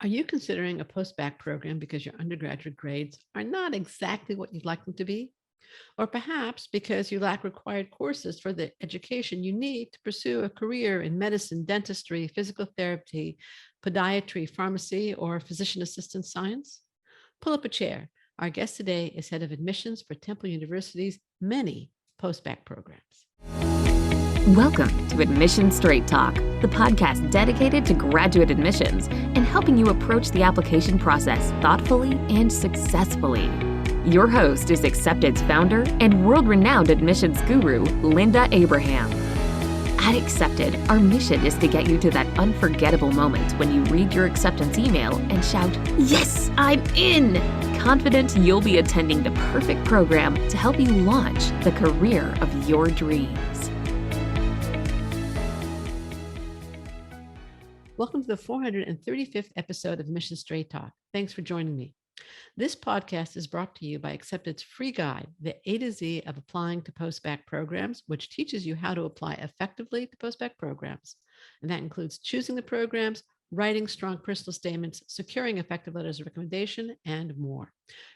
Are you considering a post-bac program because your undergraduate grades are not exactly what you'd like them to be? Or perhaps because you lack required courses for the education you need to pursue a career in medicine, dentistry, physical therapy, podiatry, pharmacy, or physician assistant science? Pull up a chair. Our guest today is head of admissions for Temple University's many post-bac programs. Welcome to Admission Straight Talk, the podcast dedicated to graduate admissions and helping you approach the application process thoughtfully and successfully. Your host is Accepted's founder and world-renowned admissions guru, Linda Abraham. At Accepted, our mission is to get you to that unforgettable moment when you read your acceptance email and shout, "Yes, I'm in!" Confident you'll be attending the perfect program to help you launch the career of your dreams. Welcome to the 435th episode of Admission Straight Talk. Thanks for joining me. This podcast is brought to you by Accepted's free guide, The A to Z of Applying to Post-Bac Programs, which teaches you how to apply effectively to Post-Bac programs. And that includes choosing the programs, writing strong personal statements, securing effective letters of recommendation, and more.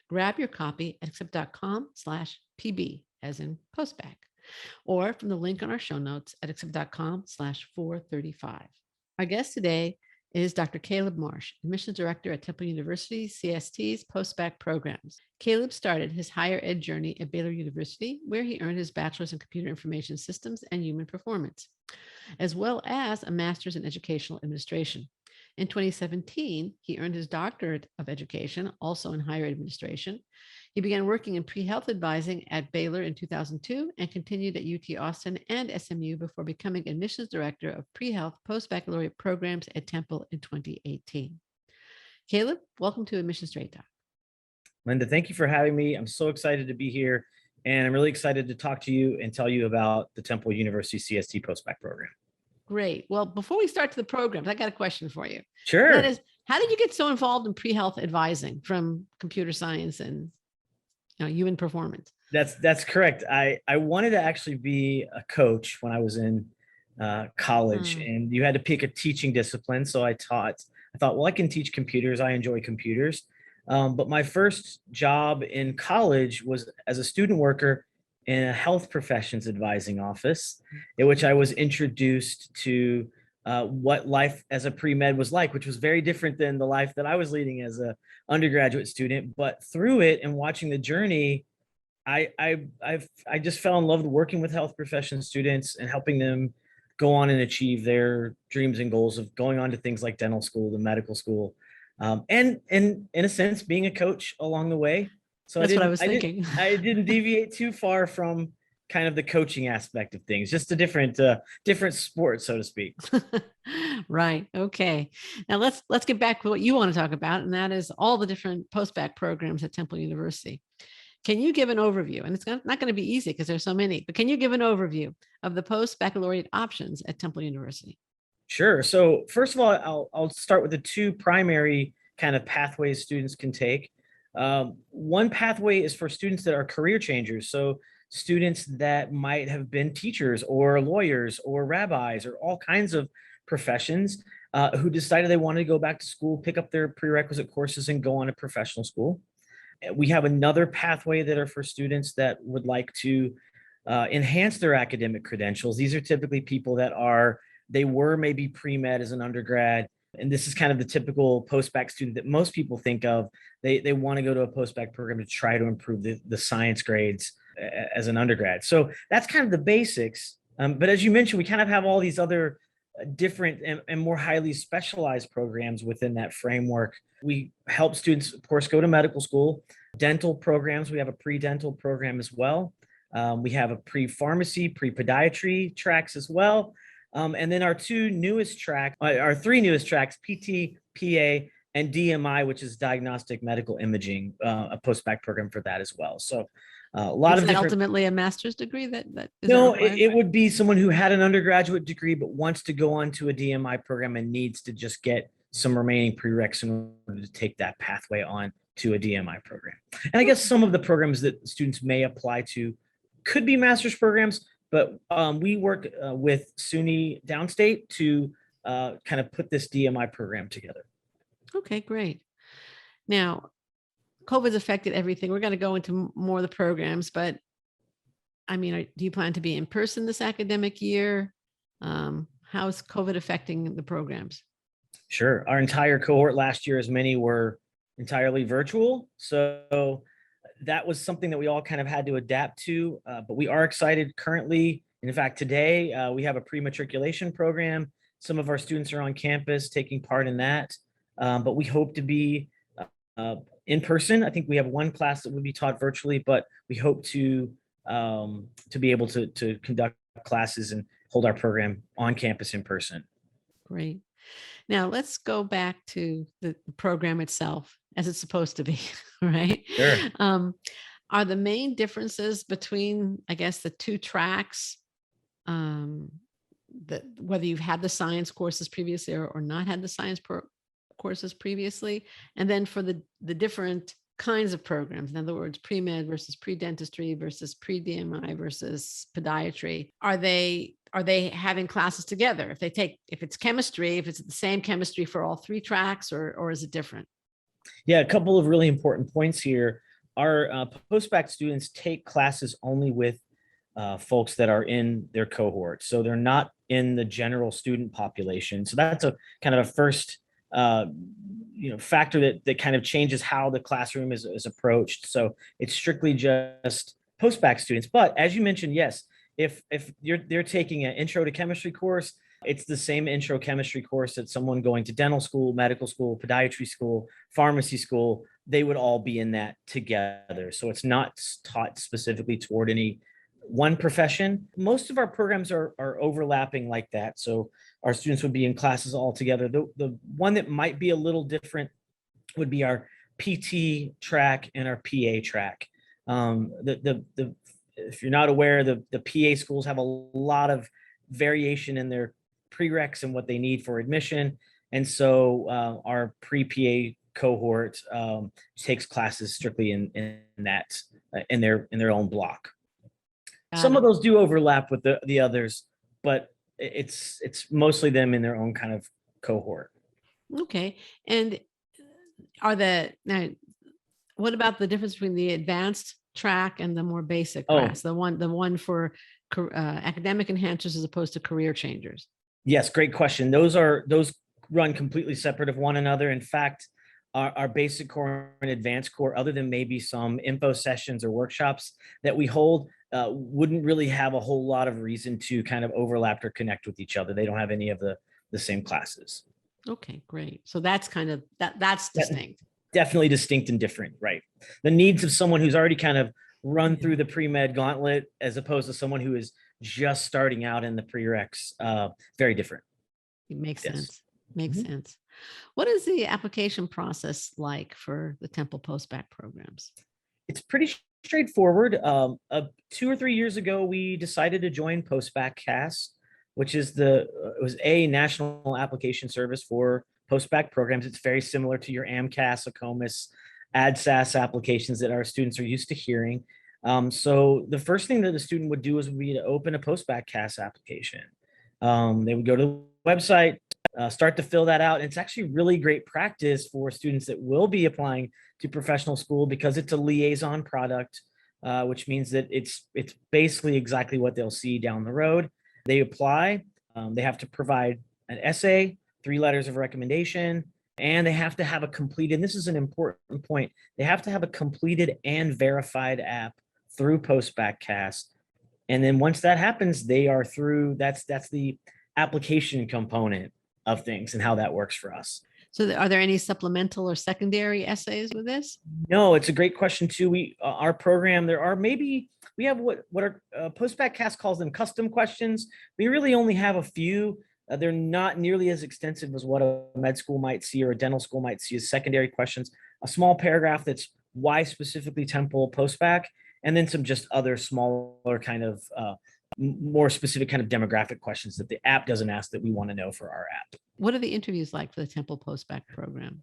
Grab your copy at accept.com/PB, as in Post-Bac, or from the link on our show notes at accept.com/435. Our guest today is Dr. Caleb Marsh, Admissions Director at Temple University CST's Post-Bac programs. Caleb started his higher ed journey at Baylor University, where he earned his bachelor's in computer information systems and human performance, as well as a master's in educational administration. In 2017, he earned his doctorate of education, also in higher administration. He began working in pre-health advising at Baylor in 2002 and continued at UT Austin and SMU before becoming admissions director of pre-health post-baccalaureate programs at Temple in 2018. Caleb, welcome to Admission Straight Talk. Linda, thank you for having me. I'm so excited to be here, and I'm really excited to talk to you and tell you about the Temple University CST Post-Bac program. Great. Well, before we start to the programs, I got a question for you. Sure. That is, how did you get so involved in pre-health advising from computer science and human performance? That's correct. I wanted to actually be a coach when I was in college, and you had to pick a teaching discipline. So I thought, well, I can teach computers. I enjoy computers. But my first job in college was as a student worker in a health professions advising office, in which I was introduced to what life as a pre-med was like, which was very different than the life that I was leading as an undergraduate student. But through it and watching the journey, I just fell in love with working with health profession students and helping them go on and achieve their dreams and goals of going on to things like dental school, the medical school, and in a sense, being a coach along the way. So that's what I was thinking. I didn't deviate too far from kind of the coaching aspect of things, just a different sport, so to speak. Right. Okay. Now let's get back to what you want to talk about, and that is all the different post-bac programs at Temple University. Can you give an overview? And it's not going to be easy because there's so many, but can you give an overview of the post-baccalaureate options at Temple University? Sure. So first of all, I'll start with the two primary kind of pathways students can take. One pathway is for students that are career changers. So students that might have been teachers or lawyers or rabbis or all kinds of professions who decided they wanted to go back to school, pick up their prerequisite courses and go on to professional school. We have another pathway that are for students that would like to enhance their academic credentials. These are typically people that they were maybe pre-med as an undergrad. And this is kind of the typical post-bac student that most people think of. They want to go to a post-bac program to try to improve the science grades as an undergrad. So that's kind of the basics. But as you mentioned, we kind of have all these other different and more highly specialized programs within that framework. We help students, of course, go to medical school, dental programs. We have a pre-dental program as well. We have a pre-pharmacy, pre-podiatry tracks as well. And then our three newest tracks, PT, PA, and DMI, which is diagnostic medical imaging, a post-bac program for that as well. So a lot of different. Ultimately a master's degree that is no, it would be someone who had an undergraduate degree but wants to go on to a DMI program and needs to just get some remaining prereqs in order to take that pathway on to a DMI program. And I guess some of the programs that students may apply to could be master's programs, but we work with SUNY Downstate to kind of put this DMI program together. Okay, great. Now, COVID's affected everything. We're going to go into more of the programs, but I mean, do you plan to be in person this academic year? How's COVID affecting the programs? Sure. Our entire cohort last year, as many were entirely virtual. So that was something that we all kind of had to adapt to. But we are excited currently. In fact, today we have a pre-matriculation program. Some of our students are on campus taking part in that. But we hope to be in person. I think we have one class that would be taught virtually, but we hope to be able to conduct classes and hold our program on campus in person. Great. Now let's go back to the program itself as it's supposed to be, right? Sure. Are the main differences between, I guess, the two tracks, that whether you've had the science courses previously or not had the science courses previously, and then for the different kinds of programs, in other words, pre-med versus pre-dentistry versus pre-DMI versus podiatry, are they having classes together? If it's chemistry, if it's the same chemistry for all three tracks, or is it different? Yeah, a couple of really important points here. Our post-bac students take classes only with folks that are in their cohort. So they're not in the general student population. So that's a kind of a first factor that kind of changes how the classroom is approached. So it's strictly just post-bac students. But as you mentioned, yes, if they're taking an intro to chemistry course, it's the same intro chemistry course that someone going to dental school, medical school, podiatry school, pharmacy school, they would all be in that together. So it's not taught specifically toward any one profession. Most of our programs are overlapping like that. So our students would be in classes all together. The one that might be a little different would be our PT track and our PA track. If you're not aware, the PA schools have a lot of variation in their prereqs and what they need for admission. And so our pre-PA cohort takes classes strictly in their own block. Some of those do overlap with the others, but it's mostly them in their own kind of cohort. Okay. And now, what about the difference between the advanced track and the more basic class, the one for academic enhancers as opposed to career changers? Yes, great question. Those run completely separate of one another. In fact, our basic core and advanced core, other than maybe some info sessions or workshops that we hold, wouldn't really have a whole lot of reason to kind of overlap or connect with each other. They don't have any of the same classes. Okay, great. So that's kind of that's distinct. Definitely distinct and different, right? The needs of someone who's already kind of run through the pre-med gauntlet as opposed to someone who is just starting out in the prereqs, very different. It makes sense. Makes sense. What is the application process like for the Temple Post-Bac programs? It's pretty straightforward. 2 or 3 years ago, we decided to join Post-Bacc, which is it was a national application service for post-bac programs. It's very similar to your AMCAS, ACOMAS, ADSAS applications that our students are used to hearing. So the first thing that the student would do would be to open a Post-Bacc application. They would go to the website, start to fill that out. And it's actually really great practice for students that will be applying to professional school because it's a liaison product, which means that it's basically exactly what they'll see down the road. They apply, they have to provide an essay, 3 letters of recommendation, and they have to have a completed, and this is an important point, they have to have a completed and verified app through Post-Bacc. And then once that happens, they are through, that's the application component of things and how that works for us. So are there any supplemental or secondary essays with this? No, it's a great question too. Our program, we have what our Post-Bacc calls them custom questions. We really only have a few. They're not nearly as extensive as what a med school might see or a dental school might see as secondary questions. A small paragraph that's why specifically Temple Post-Bac, and then some just other smaller kind of more specific kind of demographic questions that the app doesn't ask that we want to know for our app. What are the interviews like for the Temple Post-Bac program?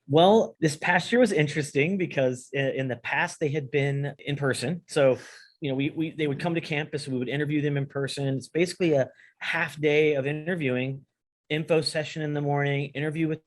Well, this past year was interesting because in the past they had been in person. So, they would come to campus, we would interview them in person. It's basically a half day of interviewing, info session in the morning, interview with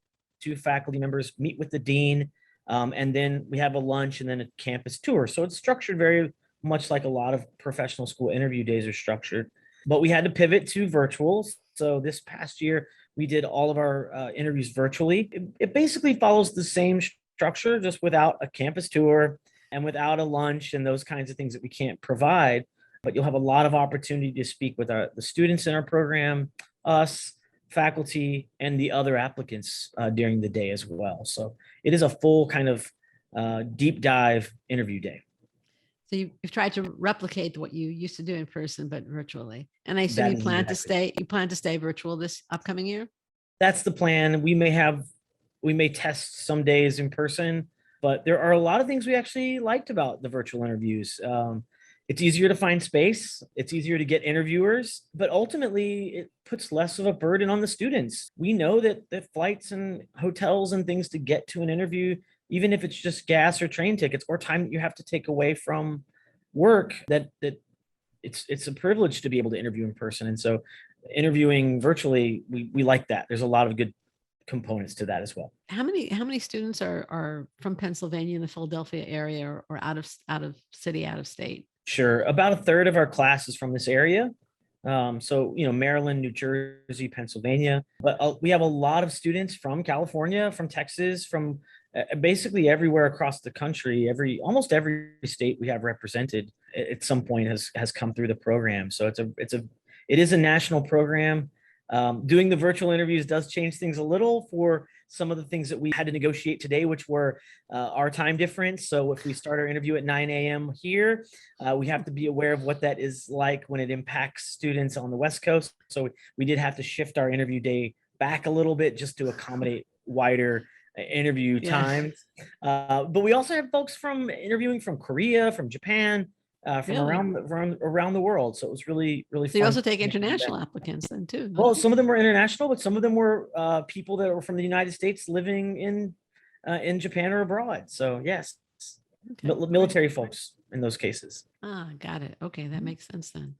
two faculty members meet with the dean, and then we have a lunch and then a campus tour. So it's structured very much like a lot of professional school interview days are structured. But we had to pivot to virtual. So this past year, we did all of our interviews virtually. It basically follows the same structure, just without a campus tour and without a lunch and those kinds of things that we can't provide. But you'll have a lot of opportunity to speak with the students in our program, us, faculty, and the other applicants during the day as well. So it is a full kind of deep dive interview day. So you've tried to replicate what you used to do in person, but virtually. And I assume That you is plan to exactly. stay, virtual this upcoming year? That's the plan. We may test some days in person, but there are a lot of things we actually liked about the virtual interviews. It's easier to find space. It's easier to get interviewers, but ultimately it puts less of a burden on the students. We know that the flights and hotels and things to get to an interview, even if it's just gas or train tickets or time that you have to take away from work, that it's a privilege to be able to interview in person. And so interviewing virtually, we like that. There's a lot of good components to that as well. How many students are from Pennsylvania in the Philadelphia area or out of city, out of state? Sure. About a third of our class is from this area. So, Maryland, New Jersey, Pennsylvania, but we have a lot of students from California, from Texas, from basically everywhere across the country. Almost every state we have represented at some point has come through the program. So it is a national program. Doing the virtual interviews does change things a little for some of the things that we had to negotiate today, which were our time difference. So if we start our interview at 9 a.m. here, we have to be aware of what that is like when it impacts students on the West Coast. So we did have to shift our interview day back a little bit just to accommodate wider interview times. But we also have folks interviewing from Korea, from Japan, from around the world. So it was really, really fun. So you also take international applicants then too? Well, some of them were international, but some of them were people that were from the United States living in Japan or abroad. So yes, military folks in those cases. Got it. Okay, that makes sense then.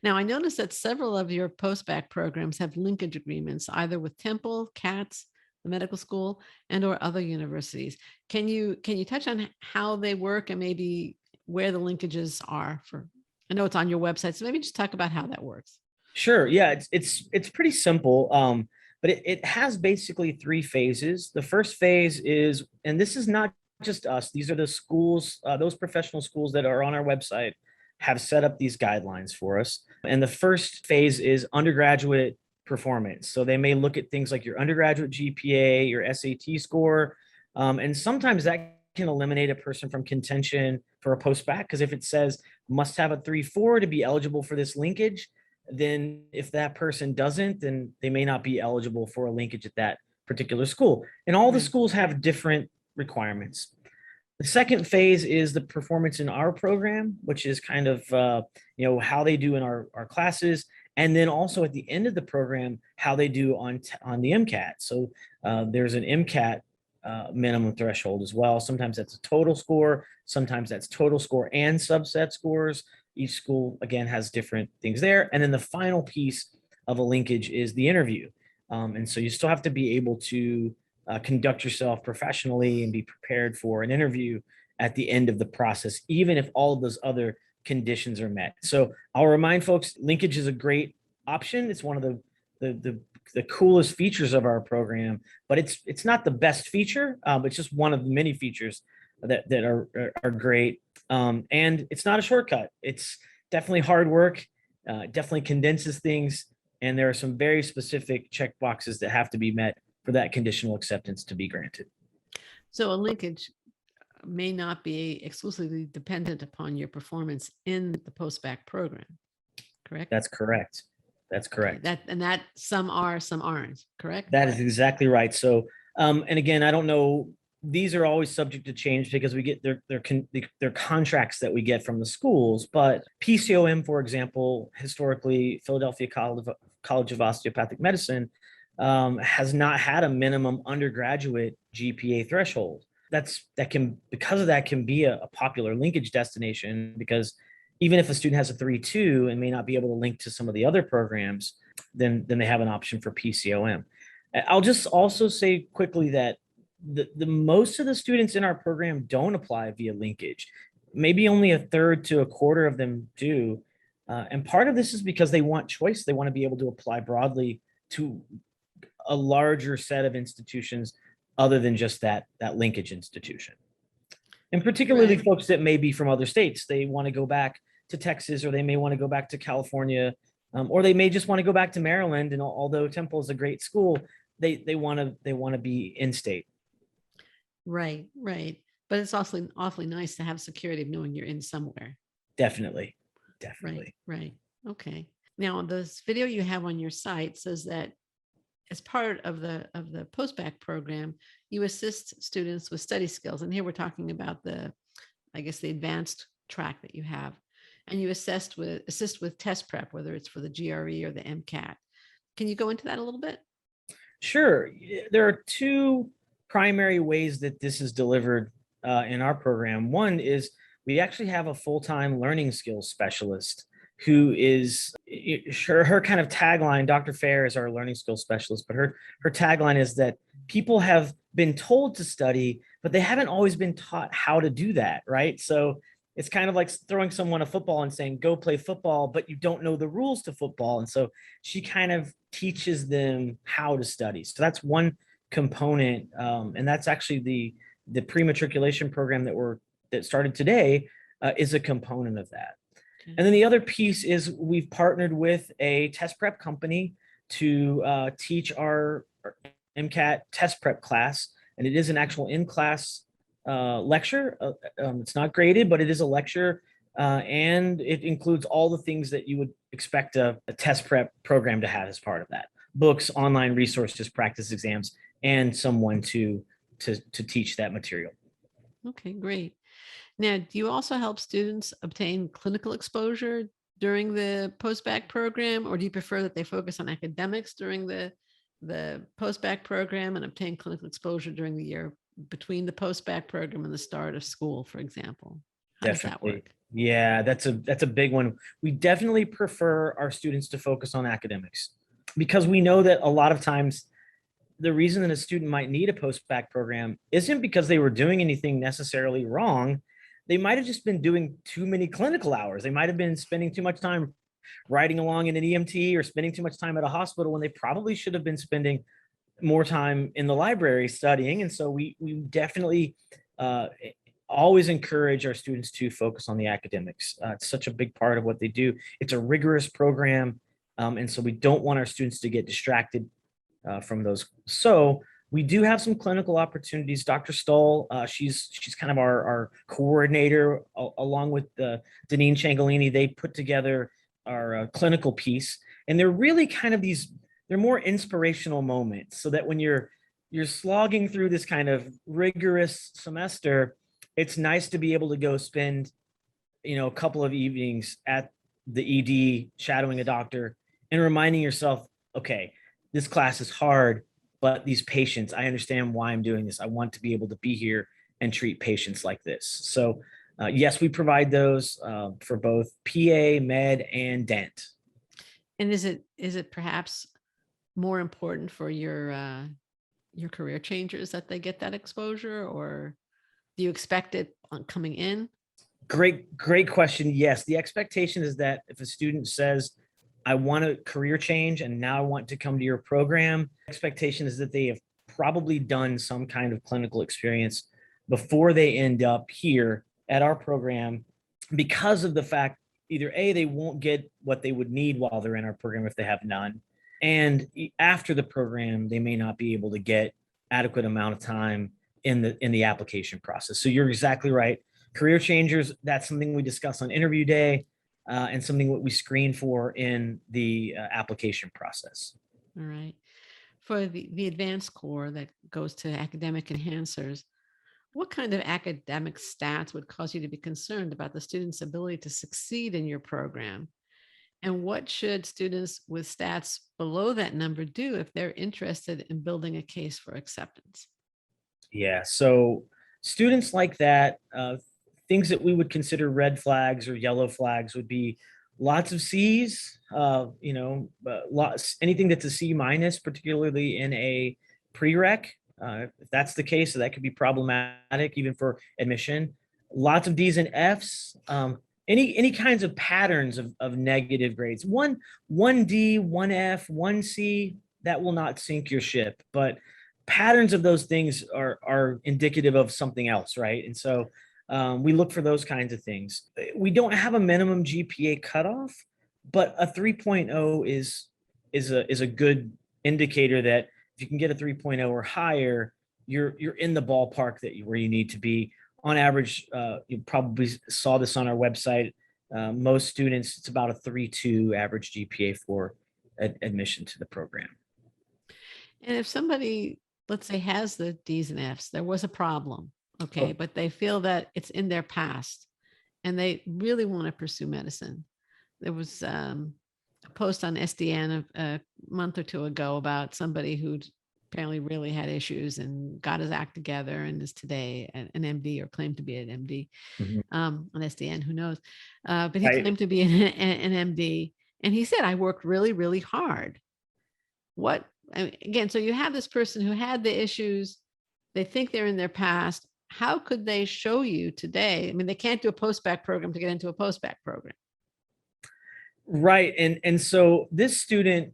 Now, I noticed that several of your post-bac programs have linkage agreements, either with Temple, CATS, the medical school, and or other universities. Can you touch on how they work and maybe where the linkages are for? I know it's on your website, so maybe just talk about how that works. Sure. Yeah, it's pretty simple. But it has basically three phases. The first phase is, and this is not just us, these are the schools, those professional schools that are on our website have set up these guidelines for us. And the first phase is undergraduate performance. So they may look at things like your undergraduate GPA, your SAT score, and sometimes that can eliminate a person from contention for a post-bac, because if it says must have a 3.4 to be eligible for this linkage, then if that person doesn't, then they may not be eligible for a linkage at that particular school. And all the schools have different requirements. The second phase is the performance in our program, which is kind of how they do in our classes, and then also at the end of the program how they do on the MCAT. So there's an MCAT minimum threshold as well. Sometimes that's a total score, sometimes that's total score and subset scores. Each school again has different things there. And then the final piece of a linkage is the interview. And so you still have to be able to conduct yourself professionally and be prepared for an interview at the end of the process, even if all of those other conditions are met. So I'll remind folks, linkage is a great option. It's one of the coolest features of our program, but it's not the best feature. It's just one of the many features that are great. And it's not a shortcut. It's definitely hard work, definitely condenses things. And there are some very specific check boxes that have to be met for that conditional acceptance to be granted. So a linkage may not be exclusively dependent upon your performance in the post-bac program, correct? That's correct. That's correct. Okay, that some are, some aren't, correct? That is exactly right. So, and again, I don't know, these are always subject to change because we get their contracts that we get from the schools. But PCOM, for example, historically, Philadelphia College of Osteopathic Medicine has not had a minimum undergraduate GPA threshold. Because of that can be a popular linkage destination, because even if a student has a 3.2 and may not be able to link to some of the other programs, then they have an option for PCOM. I'll just also say quickly that the most of the students in our program don't apply via linkage. Maybe only a third to a quarter of them do. And part of this is because they want choice. They want to be able to apply broadly to a larger set of institutions other than just that linkage institution. And particularly Right. folks that may be from other states, they want to go back to Texas, or they may want to go back to California, or they may just want to go back to Maryland. And although Temple is a great school, they want to be in state. Right. Right. But it's also awfully nice to have security of knowing you're in somewhere. Definitely, Right. definitely. Right. Okay. Now, this video you have on your site says that as part of the Post-Bac program, you assist students with study skills. And here we're talking about I guess, the advanced track that you have. And you assist with test prep, whether it's for the GRE or the MCAT. Can you go into that a little bit? Sure. There are two primary ways that this is delivered in our program. One is we actually have a full-time learning skills specialist who is her kind of tagline. Dr. Fair is our learning skills specialist, but her tagline is that people have been told to study, but they haven't always been taught how to do that, right? So it's kind of like throwing someone a football and saying, go play football, but you don't know the rules to football. And so she kind of teaches them how to study. So that's one component. And that's actually the pre-matriculation program that started today is a component of that. Okay. And then the other piece is we've partnered with a test prep company to teach our MCAT test prep class. And it is an actual in-class lecture. It's not graded, but it is a lecture. And it includes all the things that you would expect a test prep program to have as part of that: books, online resources, practice exams, and someone to teach that material. Okay, great. Now, do you also help students obtain clinical exposure during the Post-Bac program, or do you prefer that they focus on academics during the Post-Bac program and obtain clinical exposure during the year between the Post-Bac program and the start of school, for example? How does that Definitely. work? Yeah, that's a big one. We definitely prefer our students to focus on academics because we know that a lot of times the reason that a student might need a post-bac program isn't because they were doing anything necessarily wrong. They might have just been doing too many clinical hours. They might have been spending too much time riding along in an EMT or spending too much time at a hospital when they probably should have been spending more time in the library studying. And so we definitely always encourage our students to focus on the academics. It's such a big part of what they do. It's a rigorous program. And so we don't want our students to get distracted from those. So we do have some clinical opportunities. Dr. Stoll, she's kind of our coordinator, along with Deneen Changolini. They put together our clinical piece, and they're really kind of they're more inspirational moments, so that when you're slogging through this kind of rigorous semester, it's nice to be able to go spend, a couple of evenings at the ED shadowing a doctor and reminding yourself, okay, this class is hard, but these patients, I understand why I'm doing this. I want to be able to be here and treat patients like this. So yes, we provide those for both PA, med, and dent. And is it perhaps more important for your career changers that they get that exposure, or do you expect it on coming in? Great question. Yes, the expectation is that if a student says, I want a career change and now I want to come to your program, expectation is that they have probably done some kind of clinical experience before they end up here at our program, because of the fact either A, they won't get what they would need while they're in our program if they have none, and after the program, they may not be able to get adequate amount of time in the application process. So you're exactly right. Career changers, that's something we discuss on interview day, and something that we screen for in the application process. All right. For the advanced core that goes to academic enhancers, what kind of academic stats would cause you to be concerned about the student's ability to succeed in your program? And what should students with stats below that number do if they're interested in building a case for acceptance? Yeah, so students like that, things that we would consider red flags or yellow flags would be lots of C's, anything that's a C minus, particularly in a prereq. If that's the case, so that could be problematic even for admission. Lots of D's and F's. Any kinds of patterns of negative grades. One D, one F, one C, that will not sink your ship. But patterns of those things are indicative of something else, right? And so we look for those kinds of things. We don't have a minimum GPA cutoff, but a 3.0 is a good indicator that if you can get a 3.0 or higher, you're in the ballpark where you need to be. On average, you probably saw this on our website. Most students, it's about a 3.2 average GPA for admission to the program. And if somebody, let's say, has the D's and F's, there was a problem, okay, but they feel that it's in their past and they really want to pursue medicine. There was a post on SDN a month or two ago about somebody who apparently really had issues and got his act together and is today an MD or claimed to be an MD on SDN, who knows? But he claimed to be an MD. And he said, I worked really, really hard. Again, so you have this person who had the issues. They think they're in their past. How could they show you today? I mean, they can't do a post-bac program to get into a post-bac program. Right. And so this student,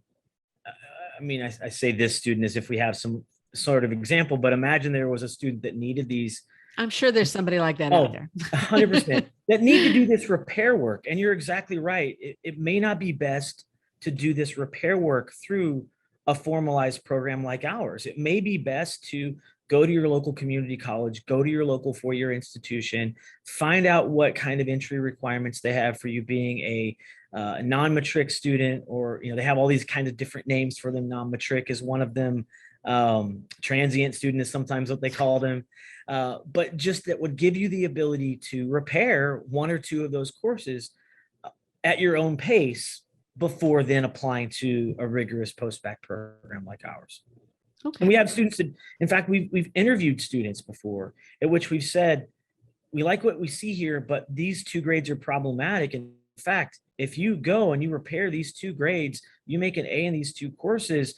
I say this student as if we have some sort of example, but imagine there was a student that needed these. I'm sure there's somebody like that out there. 100% that need to do this repair work. And you're exactly right. It may not be best to do this repair work through a formalized program like ours. It may be best to go to your local community college, go to your local four-year institution, find out what kind of entry requirements they have for you being a non-matric student, or they have all these kinds of different names for them. Non-matric is one of them. Transient student is sometimes what they call them. But just that would give you the ability to repair one or two of those courses at your own pace before then applying to a rigorous post-bac program like ours. Okay. And we have students that, in fact, we've interviewed students before at which we've said, we like what we see here, but these 2 grades are problematic. In fact, if you go and you repair these 2 grades, you make an A in these 2 courses,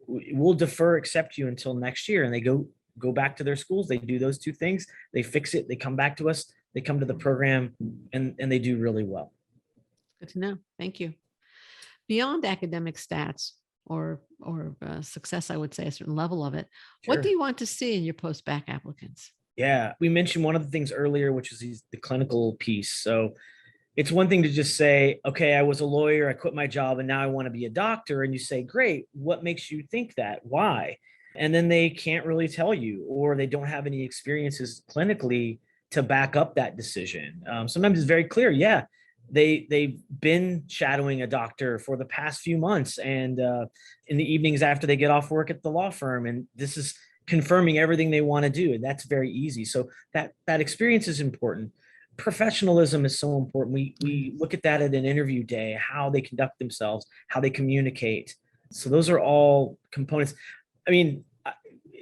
we'll accept you until next year. And they go back to their schools. They do those 2 things. They fix it. They come back to us. They come to the program and they do really well. Good to know. Thank you. Beyond academic stats or success, I would say a certain level of it. Sure. What do you want to see in your post-bac applicants? Yeah, we mentioned one of the things earlier, which is the clinical piece. So it's one thing to just say, okay, I was a lawyer, I quit my job, and now I want to be a doctor. And you say, great, what makes you think that? Why? And then they can't really tell you, or they don't have any experiences clinically to back up that decision. Sometimes it's very clear. Yeah, they've been shadowing a doctor for the past few months, and in the evenings after they get off work at the law firm, and this is confirming everything they want to do. And that's very easy. So that experience is important. Professionalism is so important. We look at that at an interview day, how they conduct themselves, how they communicate. So those are all components. I mean,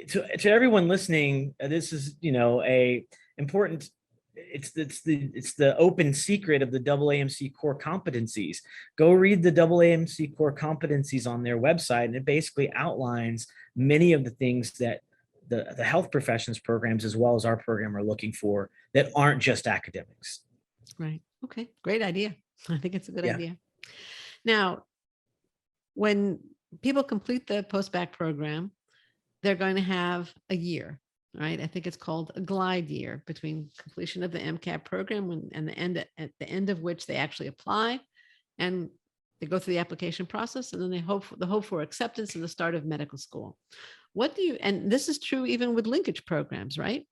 to everyone listening, this is, a important, it's the open secret of the AAMC core competencies. Go read the AAMC core competencies on their website, and it basically outlines many of the things that the health professions programs, as well as our program, are looking for that aren't just academics. Right. Okay. Great idea. I think it's a good idea. Now, when people complete the post-bac program, they're going to have a year, right? I think it's called a glide year between completion of the MCAT program and at the end of which they actually apply, and they go through the application process, and then they hope for acceptance and the start of medical school. And this is true even with linkage programs, right?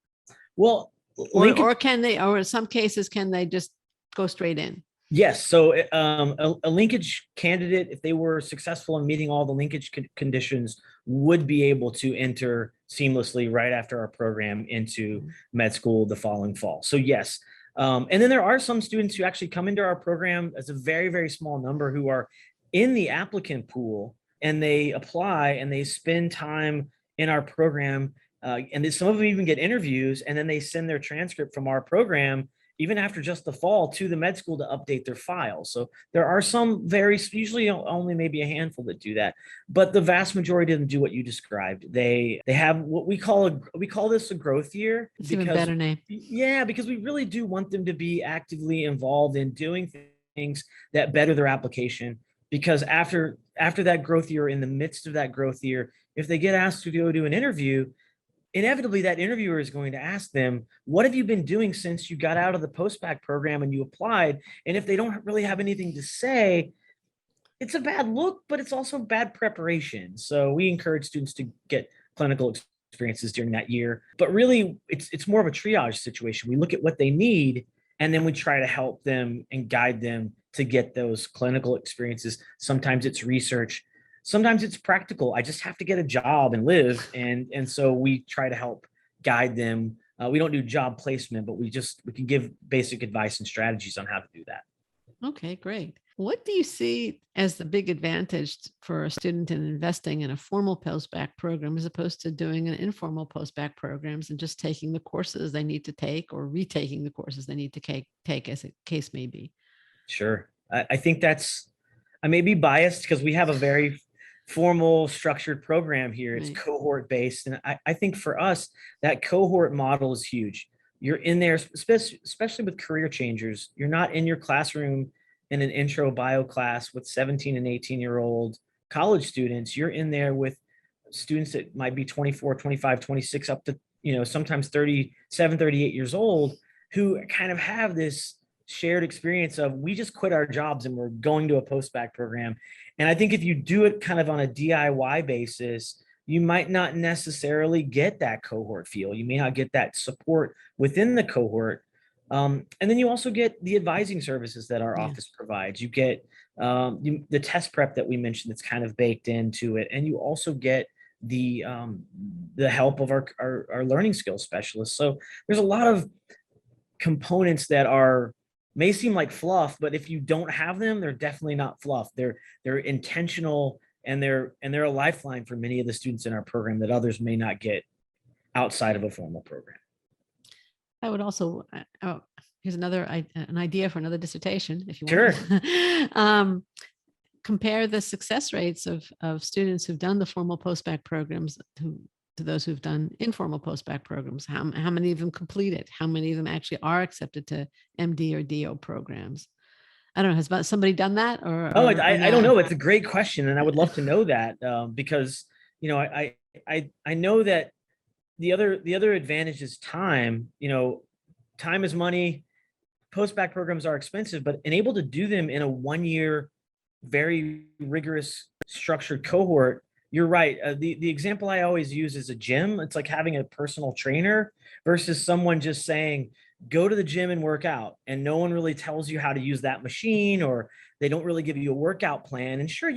Well, or in some cases, can they just go straight in? Yes. So a linkage candidate, if they were successful in meeting all the linkage conditions, would be able to enter seamlessly right after our program into med school the following fall. So yes. And then there are some students who actually come into our program as a very, very small number who are in the applicant pool, and they apply and they spend time in our program. And some of them even get interviews, and then they send their transcript from our program even after just the fall, to the med school to update their files. So there are some usually only maybe a handful that do that, but the vast majority of them do what you described. They have what we call this a growth year. It's even better name. Yeah, because we really do want them to be actively involved in doing things that better their application. Because after that growth year, in the midst of that growth year, if they get asked to go do an interview, inevitably that interviewer is going to ask them, what have you been doing since you got out of the Post-Bac program and you applied? And if they don't really have anything to say, it's a bad look, but it's also bad preparation. So we encourage students to get clinical experiences during that year. But really, it's more of a triage situation. We look at what they need, and then we try to help them and guide them to get those clinical experiences. Sometimes it's research. Sometimes it's practical. I just have to get a job and live. And so we try to help guide them. We don't do job placement, but we can give basic advice and strategies on how to do that. Okay, great. What do you see as the big advantage for a student in investing in a formal post-bac program as opposed to doing an informal post-bac programs and just taking the courses they need to take or retaking the courses they need to take, as the case may be? Sure. I think I may be biased because we have a very formal structured program here. It's Right. cohort based. And I think for us, that cohort model is huge. You're in there, especially with career changers. You're not in your classroom in an intro bio class with 17 and 18-year-old college students. You're in there with students that might be 24, 25, 26, up to, sometimes 37, 38 years old, who kind of have this shared experience of, we just quit our jobs and we're going to a post-bac program. And I think if you do it kind of on a DIY basis, you might not necessarily get that cohort feel. You may not get that support within the cohort. And then you also get the advising services that our office provides. You get the test prep that we mentioned that's kind of baked into it. And you also get the help of our learning skills specialists. So there's a lot of components that may seem like fluff, but if you don't have them, they're definitely not fluff. They're intentional, and they're a lifeline for many of the students in our program that others may not get outside of a formal program. I would also, here's an idea for another dissertation, if you Sure. want. Compare the success rates of students who've done the formal post-bac programs to those who've done informal post-bac programs. How many of them completed? How many of them actually are accepted to MD or DO programs? I don't know. Has somebody done that? I don't know. It's a great question, and I would love to know that because I know that the other advantage is time. Time is money. Post-bac programs are expensive, but able to do them in a 1-year, very rigorous, structured cohort. You're right. The example I always use is a gym. It's like having a personal trainer versus someone just saying, go to the gym and work out. And no one really tells you how to use that machine, or they don't really give you a workout plan. And sure,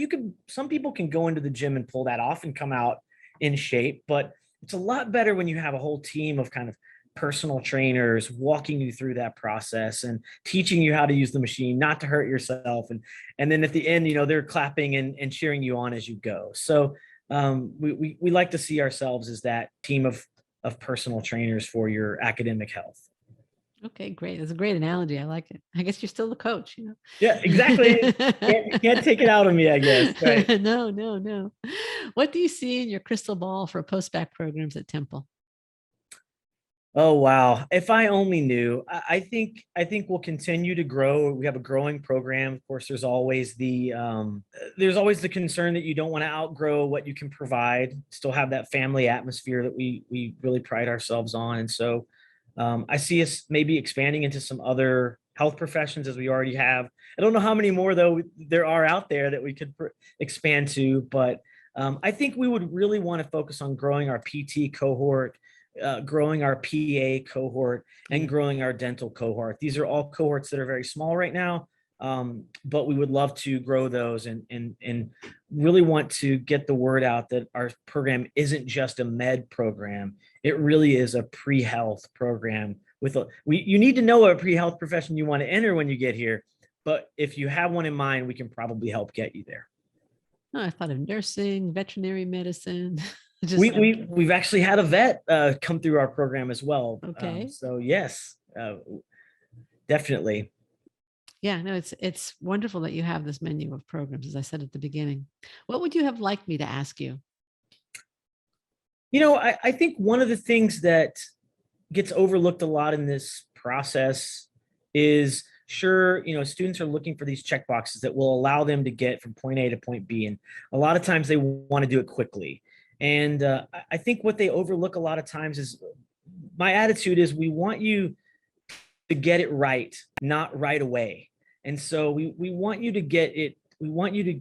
some people can go into the gym and pull that off and come out in shape, but it's a lot better when you have a whole team of kind of personal trainers walking you through that process and teaching you how to use the machine, not to hurt yourself. And then at the end, they're clapping and cheering you on as you go. So we like to see ourselves as that team of personal trainers for your academic health. Okay, great. That's a great analogy. I like it. I guess you're still the coach, Yeah, exactly. Can't take it out of me, I guess. Right. No. What do you see in your crystal ball for post-bac programs at Temple? Oh, wow. If I only knew. I think we'll continue to grow. We have a growing program. Of course, there's always the concern that you don't want to outgrow what you can provide, still have that family atmosphere that we really pride ourselves on. And so I see us maybe expanding into some other health professions, as we already have. I don't know how many more, though, there are out there that we could expand to, but I think we would really want to focus on growing our PT cohort, growing our PA cohort, and growing our dental cohort. These are all cohorts that are very small right now, but we would love to grow those and really want to get the word out that our program isn't just a med program. It really is a pre-health program. You need to know what pre-health profession you want to enter when you get here, but if you have one in mind, we can probably help get you there. Oh, I thought of nursing, veterinary medicine. We've actually had a vet come through our program as well. Okay. So yes, Definitely. Yeah, no, it's wonderful that you have this menu of programs, as I said at the beginning. What would you have liked me to ask you? I think one of the things that gets overlooked a lot in this process is, sure, students are looking for these check boxes that will allow them to get from point A to point B. And a lot of times they want to do it quickly. And I think what they overlook a lot of times is, my attitude is, we want you to get it right, not right away. And so we want you to get it, we want you to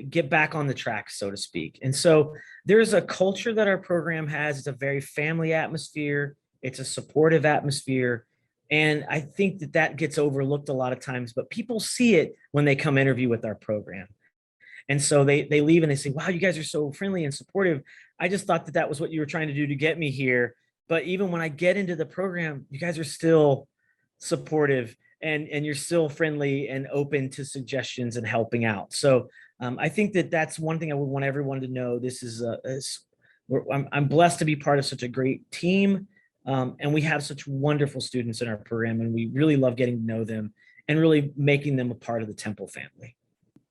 get back on the track, so to speak. And so there's a culture that our program has. It's a very family atmosphere. It's a supportive atmosphere. And I think that that gets overlooked a lot of times, but people see it when they come interview with our program. And so they leave and they say, wow, you guys are so friendly and supportive. I just thought that that was what you were trying to do to get me here. But even when I get into the program, you guys are still supportive, and you're still friendly and open to suggestions and helping out. So I think that that's one thing I would want everyone to know. This is I'm blessed to be part of such a great team, and we have such wonderful students in our program, and we really love getting to know them and really making them a part of the Temple family.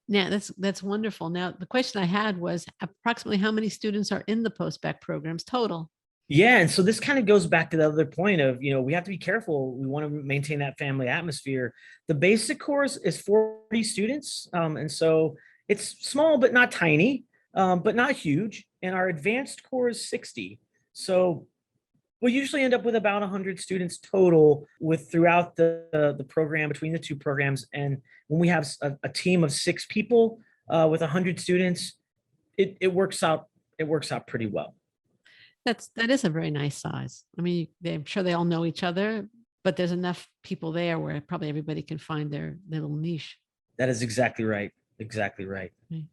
Yeah, that's wonderful. Now, the question I had was approximately how many students are in the post-bac programs total? Yeah, and so this kind of goes back to the other point of, we have to be careful. We want to maintain that family atmosphere. The basic course is 40 students, and so it's small but not tiny, but not huge. And our advanced core is 60. So we usually end up with about 100 students total with throughout the program, between the two programs. And when we have a team of 6 people with 100 students, it works out. It works out pretty well. That is a very nice size. I mean, I'm sure they all know each other, but there's enough people there where probably everybody can find their little niche. That is exactly right. Exactly right. Okay.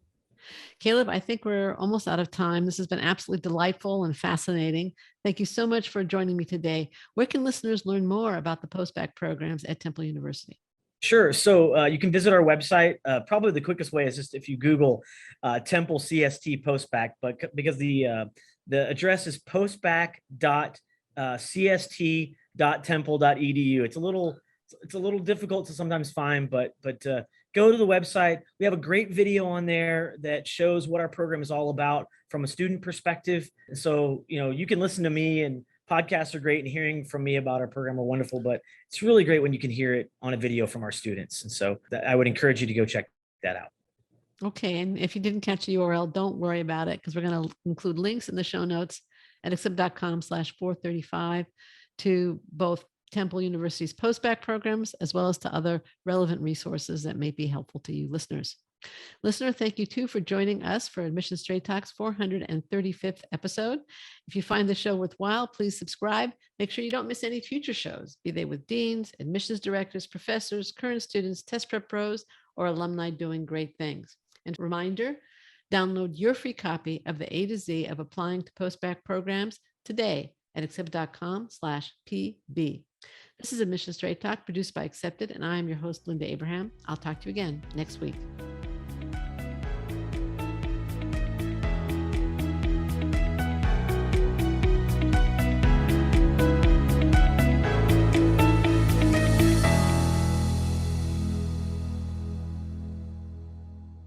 Caleb, I think we're almost out of time. This has been absolutely delightful and fascinating. Thank you so much for joining me today. Where can listeners learn more about the post-bac programs at Temple University? Sure. So you can visit our website. Probably the quickest way is just if you Google Temple CST Post-Bac, but because the address is postbac.cst.temple.edu. It's a little difficult to sometimes find, but go to the website. We have a great video on there that shows what our program is all about from a student perspective. So you can listen to me, and podcasts are great, and hearing from me about our program are wonderful, but it's really great when you can hear it on a video from our students. And so I would encourage you to go check that out. Okay. And if you didn't catch the URL, don't worry about it, because we're going to include links in the show notes at accept.com/435 to both Temple University's post-bac programs, as well as to other relevant resources that may be helpful to you listeners. Listener, thank you too for joining us for Admission Straight Talk's 435th episode. If you find the show worthwhile, please subscribe. Make sure you don't miss any future shows, be they with deans, admissions directors, professors, current students, test prep pros, or alumni doing great things. And reminder, download your free copy of the A to Z of applying to post-bac programs today at accept.com/pb. This is Admission Straight Talk, produced by Accepted, and I am your host, Linda Abraham. I'll talk to you again next week.